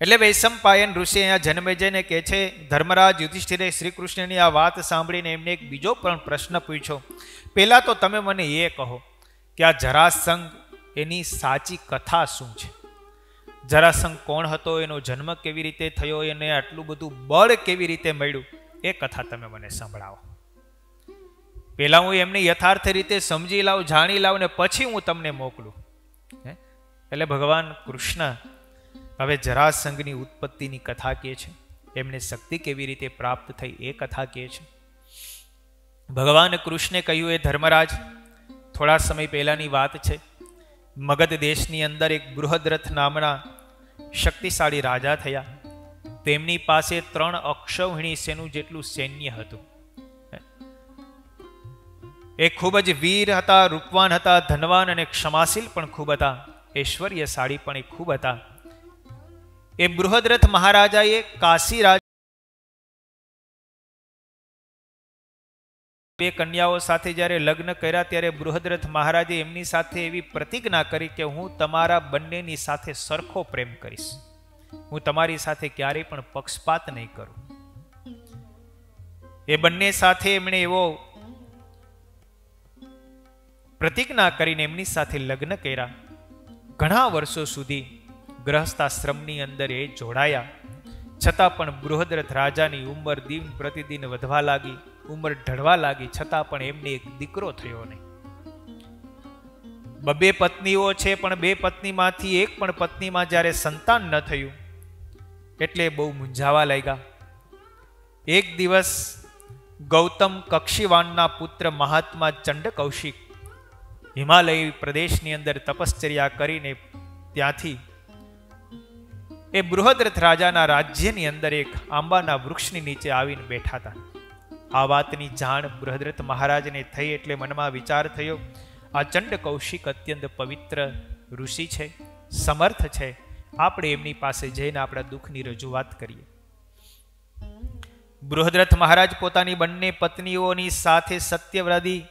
એટલે વૈશંપાયન ઋષિ અહીંયા જન્મેજયને કહે છે, ધર્મરાજ યુધિષ્ઠિરે શ્રી કૃષ્ણની આ વાત સાંભળીને એમને એક બીજો પણ પ્રશ્ન પૂછ્યો. પહેલા તો તમે મને એ કહો કે આ જરાસંઘ એની સાચી કથા શું છે? જરાસંઘ કોણ હતો, એનો જન્મ કેવી રીતે થયો, એને આટલું બધું બળ કેવી રીતે મળ્યું, એ કથા તમે મને સંભળાવો. પહેલા હું એમને યથાર્થ રીતે સમજી લાવું, જાણી લાવું ને પછી હું તમને મોકલું. એટલે ભગવાન કૃષ્ણ હવે જરાસંઘની ઉત્પત્તિની કથા કહે છે, એમને શક્તિ કેવી રીતે પ્રાપ્ત થઈ એ કથા કહે છે. ભગવાન કૃષ્ણે કહ્યું, એ ધર્મરાજ, થોડા સમય પહેલાની વાત છે. મગધ દેશની અંદર એક બૃહદ્રથ નામના શક્તિશાળી રાજા થયા. તેમની પાસે 3 અક્ષૌહિણી સેનું જેટલું સૈન્ય હતું. એ ખૂબ જ વીર હતા, રૂપવાન હતા, ધનવાન અને ક્ષમાશીલ પણ ખૂબ હતા, ઐશ્વર્યશાળી પણ એ ખૂબ હતા. એ બૃહદ્રથ મહારાજાએ કાશી રાજ 2 કન્યાઓ સાથે જ્યારે લગ્ન કર્યા ત્યારે બૃહદ્રથ મહારાજે એમની સાથે એવી પ્રતિજ્ઞા કરી કે હું તમારા બંનેની સાથે સરખો પ્રેમ કરીશ, હું તમારી સાથે ક્યારેય પણ પક્ષપાત નહીં કરું. એ બંને સાથે એમણે એવો પ્રતિજ્ઞા કરીને એમની સાથે લગ્ન કર્યા. ઘણા વર્ષો સુધી ગ્રહસ્થાશ્રમની અંદર એ જોડાયા. છતાં પણ બૃહદ્રથ રાજાની ઉંમર દિન પ્રતિદિન વધવા લાગી, ઉંમર ઢળવા લાગી, છતાં પણ એમને એક દીકરો થયો નહીં. 2 પત્નીઓ છે, પણ 2 પત્નીમાંથી એક પણ પત્નીમાં જ્યારે સંતાન ન થયું એટલે બહુ મૂંઝાવા લાગ્યા. એક દિવસ ગૌતમ કક્ષીવાનના પુત્ર મહાત્મા ચંડ કૌશિક હિમાલય પ્રદેશની અંદર તપશ્ચર્યા કરીને ત્યાંથી એ બૃહદ્રથ રાજાના રાજ્યની અંદર એક આંબાના વૃક્ષની નીચે આવીને બેઠા હતા. આ વાતની જાણ બૃહદ્રથ મહારાજને થઈ એટલે મનમાં વિચાર થયો, આ ચંડ કૌશિક અત્યંત પવિત્ર ઋષિ છે, સમર્થ છે, આપણે એમની પાસે જઈને આપણા દુઃખની રજૂઆત કરીએ. બૃહદ્રથ મહારાજ પોતાની બંને પત્નીઓની સાથે સત્યવ્રતી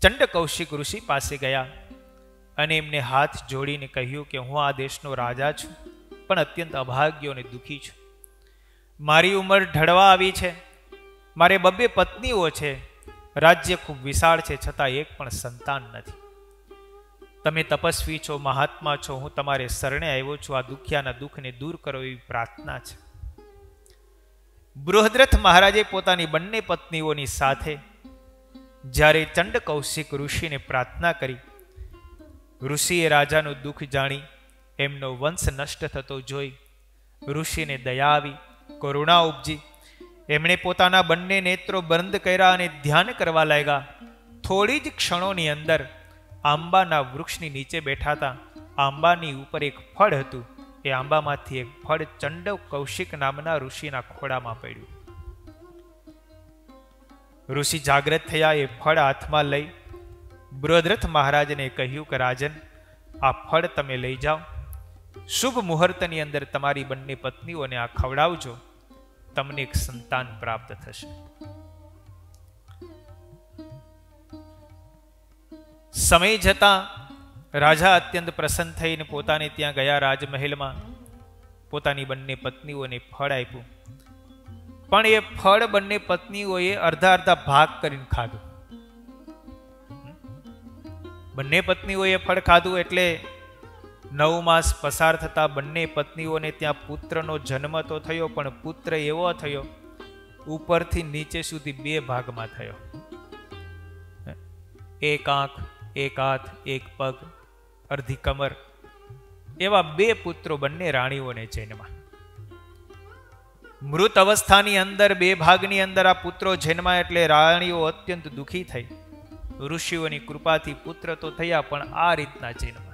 ચંડ કૌશિક ઋષિ પાસે ગયા અને એમને હાથ જોડીને કહ્યું કે હું આ દેશનો રાજા છું, પણ અત્યંત અભાગ્યો અને દુઃખી છું. મારી ઉંમર ઢળવા આવી છે, મારે 2 પત્નીઓ છે, રાજ્ય ખૂબ વિશાળ છે, છતાં એક પણ સંતાન નથી. તમે તપસ્વી છો, મહાત્મા છો, હું તમારે શરણે આવ્યો છું, આ દુખિયાના દુઃખને દૂર કરો એવી પ્રાર્થના છે. બૃહદ્રથ મહારાજે પોતાની બંને પત્નીઓની સાથે જ્યારે ચંડ કૌશિક ઋષિને પ્રાર્થના કરી, ઋષિએ રાજાનું દુઃખ જાણી એમનો વંશ નષ્ટ થતો જોઈ ઋષિને દયા આવી, કરુણા ઉપજી. એમણે પોતાના બંને નેત્રો બંધ કર્યા અને ધ્યાન કરવા લાગ્યા. થોડી જ ક્ષણોની અંદર આંબાના વૃક્ષની નીચે બેઠા હતા. આંબાની ઉપર એક ફળ હતું. એ આંબામાંથી એક ફળ ચંડ કૌશિક નામના ઋષિના ખોળામાં પડ્યું. ઋષિ જાગ્રત થયા. એ ફળ હાથમાં લઈ બૃહદ્રથ મહારાજને કહ્યું કે રાજન, આ ફળ તમે લઈ જાઓ, શુભ મુહૂર્તની અંદર તમારી બંને પત્નીઓને આ ખવડાવજો, તમને એક સંતાન પ્રાપ્ત થશે. સમય જતા રાજા અત્યંત પ્રસન્ન થઈને પોતાને ત્યાં ગયા. રાજમહેલમાં પોતાની બંને પત્નીઓને ફળ આપ્યું, પણ એ ફળ બંને પત્નીઓએ અડધા ભાગ કરીને ખાધું. બંને પત્નીઓએ ફળ ખાધું એટલે 9 માસ પસાર થતા બંને પત્નીઓને ત્યાં પુત્રનો જન્મ તો થયો, પણ પુત્ર એવો થયો ઉપરથી નીચે સુધી 2 ભાગમાં થયો. એક આંખ, એક હાથ, એક પગ, અડધી કમર, એવા 2 પુત્રો બંને રાણીઓને જન્મ્યા. મૃત અવસ્થાની અંદર 2 ભાગની અંદર આ પુત્રો જન્મ્યા એટલે રાણીઓ અત્યંત દુઃખી થઈ. ઋષિઓની કૃપાથી પુત્ર તો થયા, પણ આ રીતના જન્મ્યા.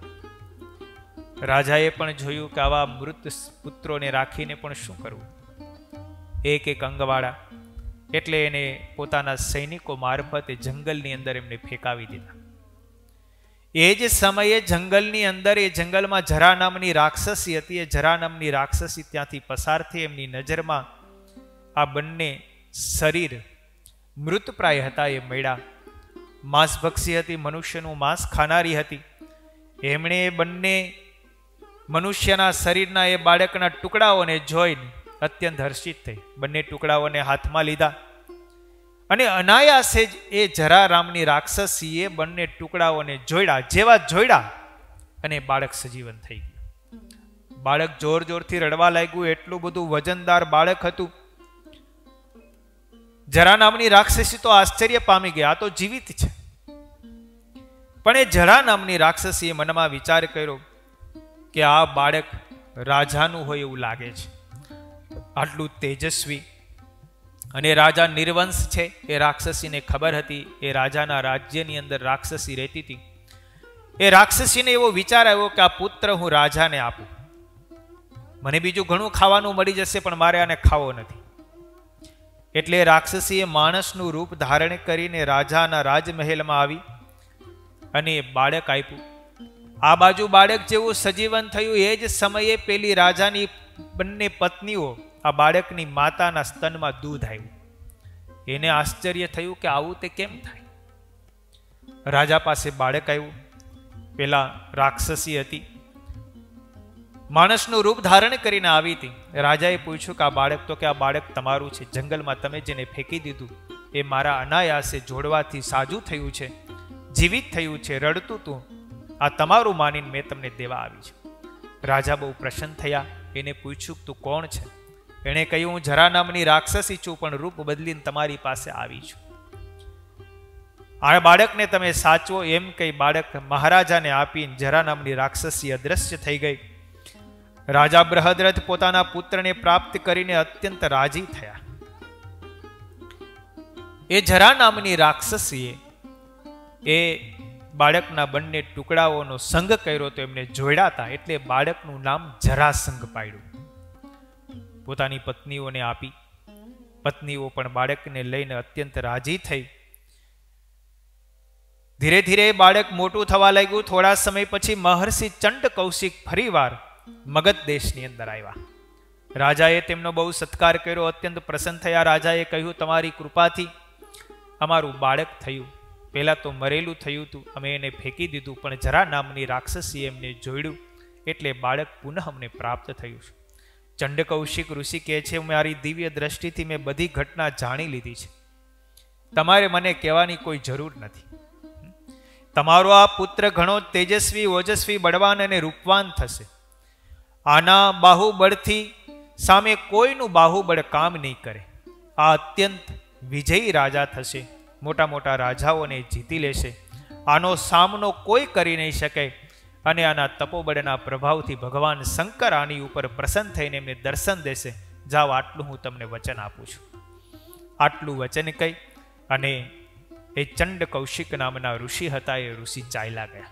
રાજાએ પણ જોયું કે આવા મૃત પુત્રોને રાખીને પણ શું કરવું. એક અંગવાળા એટલે એને પોતાના સૈનિકો મારફતે જંગલની અંદર એમને ફેંકાવી દીધા. એ જ સમયે જંગલની અંદર, એ જંગલમાં જરા નામની રાક્ષસી હતી. એ જરા નામની રાક્ષસી ત્યાંથી પસાર થઈ. એમની નજરમાં આ બંને શરીર મૃતપ્રાય હતા. એ મળ્યા. માંસભક્ષી હતી, મનુષ્યનું માંસ ખાનારી હતી. એમણે બંને મનુષ્યના શરીરના એ બાળકના ટુકડાઓને જોઈને અત્યંત હર્ષિત થઈ. બંને ટુકડાઓને હાથમાં લીધા અને અનાયાસે જ એ જરારામની રાક્ષસીએ બંને ટુકડાઓને જોડ્યા. જેવા જોડ્યા અને બાળક સજીવન થઈ ગયું. બાળક જોર જોરથી રડવા લાગ્યું. એટલું બધું વજનદાર બાળક હતું. જરા નામની રાક્ષસી તો આશ્ચર્ય પામી ગયા, આ તો જીવિત છે. પણ એ જરા નામની રાક્ષસીએ મનમાં વિચાર કર્યો કે આ બાળક રાજાનું હોય એવું લાગે છે. આટલું તેજસ્વી અને રાજા નિર્વંશ છે એ રાક્ષસીને ખબર હતી. એ રાજાના રાજ્યની અંદર રાક્ષસી રહેતી હતી. એ રાક્ષસીને એવો વિચાર આવ્યો કે આ પુત્ર હું રાજાને આપું. મને બીજું ઘણું ખાવાનું મળી જશે, પણ મારે આને ખાવો નથી. એટલે રાક્ષસીએ માણસનું રૂપ ધારણ કરીને રાજાના રાજમહેલમાં આવી અને બાળક આપ્યું. આ બાજુ બાળક જેવું સજીવન થયું એ જ સમયે પેલી રાજાની બંને પત્નીઓ આ બાળકની માતાના સ્તનમાં દૂધ આવ્યું. એને આશ્ચર્ય થયું કે આવું તે કેમ થાય. રાજા પાસે બાળક આવ્યું. પેલા રાક્ષસી હતી, માણસનું રૂપ ધારણ કરીને આવી હતી. રાજાએ પૂછ્યું કે આ બાળક, તો કે આ બાળક તમારું છે. જંગલમાં તમે જેને ફેંકી દીધું એ મારા અનાયાસે જોડવાથી સાજું થયું છે, જીવિત થયું છે, રડતું તું, આ તમારું માનીને મેં તમને દેવા આવી છે. રાજા બહુ પ્રસન્ન થયા. એને પૂછ્યું તું કોણ છે? એણે કહ્યું હું જરા નામની રાક્ષસી છું, પણ રૂપ બદલીને તમારી પાસે આવી છું. આ બાળકને તમે સાચવો એમ કહી બાળક મહારાજાને આપીને જરા નામની રાક્ષસી અદ્રશ્ય થઈ ગઈ. રાજા બૃહદ્રથ પોતાના પુત્રને પ્રાપ્ત કરીને અત્યંત રાજી થયા. એ જરા નામની રાક્ષસીએ એ બાળકના બંને ટુકડાઓનો સંગ કર્યો તો એમને જોડ્યા હતા. એટલે બાળકનું નામ જરાસંઘ પાડ્યું. પોતાની પત્નીઓને આપી. પત્નીઓ પણ બાળકને લઈને અત્યંત રાજી થઈ. ધીરે ધીરે બાળક મોટું થવા લાગ્યું. થોડા સમય પછી મહર્ષિ ચંડ કૌશિક ફરીવાર મગધ દેશની અંદર આવ્યા. રાજાએ તેમનો બહુ સત્કાર કર્યો. અત્યંત પ્રસન્ન થયા. રાજાએ કહ્યું તમારી કૃપાથી અમારું બાળક થયું. પહેલા તો મરેલું થયું હતું, અમે એને ફેંકી દીધું, પણ જરા નામની રાક્ષસીએ એમને જોડ્યું એટલે બાળક પુનઃ અમને પ્રાપ્ત થયું છે. ચંડ કૌશિક ઋષિ કહે છે મારી દિવ્ય દ્રષ્ટિથી મેં બધી ઘટના જાણી લીધી છે. તમારે મને કહેવાની કોઈ જરૂર નથી. તમારો આ પુત્ર ઘણો તેજસ્વી, ઓજસ્વી, બળવાન અને રૂપવાન થશે. આના બાહુબળથી સામે કોઈનું બાહુબળ કામ નહીં કરે. આ અત્યંત વિજયી રાજા થશે. મોટા મોટા રાજાઓને જીતી લેશે. આનો સામનો કોઈ કરી નહીં શકે. અને આના તપોબળના પ્રભાવથી ભગવાન શંકર આની ઉપર પ્રસન્ન થઈને એમને દર્શન દેશે. જાઓ, આટલું હું તમને વચન આપું છું. આટલું વચન કહી અને એ ચંડ કૌશિક નામના ઋષિ હતા, એ ઋષિ ચાલ્યા ગયા.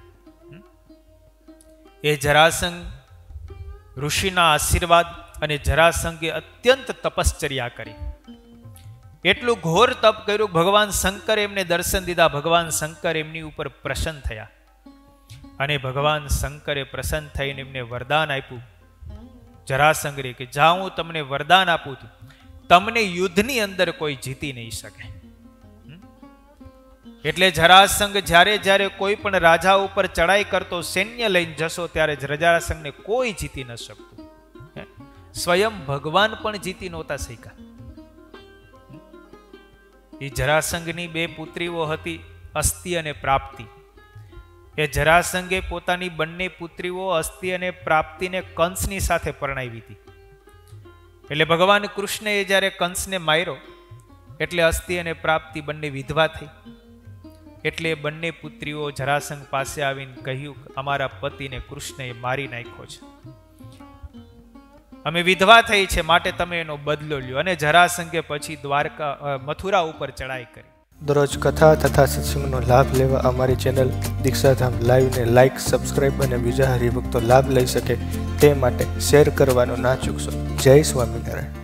એ જરાસંઘ ઋષિના આશીર્વાદ અને જરાસંઘે અત્યંત તપશ્ચર્યા કરી. એટલું ઘોર તપ કર્યું. ભગવાન શંકર એમને દર્શન દીધા. ભગવાન શંકર એમની ઉપર પ્રસન્ન થયા અને ભગવાન શંકરે પ્રસન્ન થઈને એમને વરદાન આપ્યું જરાસંઘને કે જા હું તમને વરદાન આપું છું, તમને યુદ્ધની અંદર કોઈ જીતી નહીં શકે. એટલે જરાસંઘ જ્યારે જ્યારે કોઈ પણ રાજા ઉપર ચડાઈ કરતો, સૈન્ય લઈને જશો, ત્યારે જરાસંઘને કોઈ જીતી ન શકતું. સ્વયં ભગવાન પણ જીતી નહોતા શક્યા. એ જરાસંઘની બે પુત્રીઓ હતી, અસ્તિ અને પ્રાપ્તિ. એ જરાસંઘે પોતાની બંને પુત્રીઓ અસ્તિ અને પ્રાપ્તિને કંસની સાથે પરણાવી હતી. એટલે ભગવાન કૃષ્ણએ જ્યારે કંસને માર્યો એટલે અસ્તિ અને પ્રાપ્તિ બંને વિધવા થઈ. એટલે બંને પુત્રીઓ જરાસંઘ પાસે આવીને કહ્યું અમારા પતિને કૃષ્ણએ મારી નાખ્યો છે, અમે વિધવા થઈ છે, માટે તમે એનો બદલો લ્યો. અને જરાસંઘે પછી મથુરા ઉપર ચડાઈ કરી. દરરોજ કથા તથા સત્સંગનો લાભ લેવા અમારી ચેનલ દીક્ષાધામ લાઈવને લાઇક, સબસ્ક્રાઇબ અને બીજા હરિભક્તો લાભ લઈ શકે તે માટે શેર કરવાનું ના ચૂકશો. જય સ્વામિનારાયણ.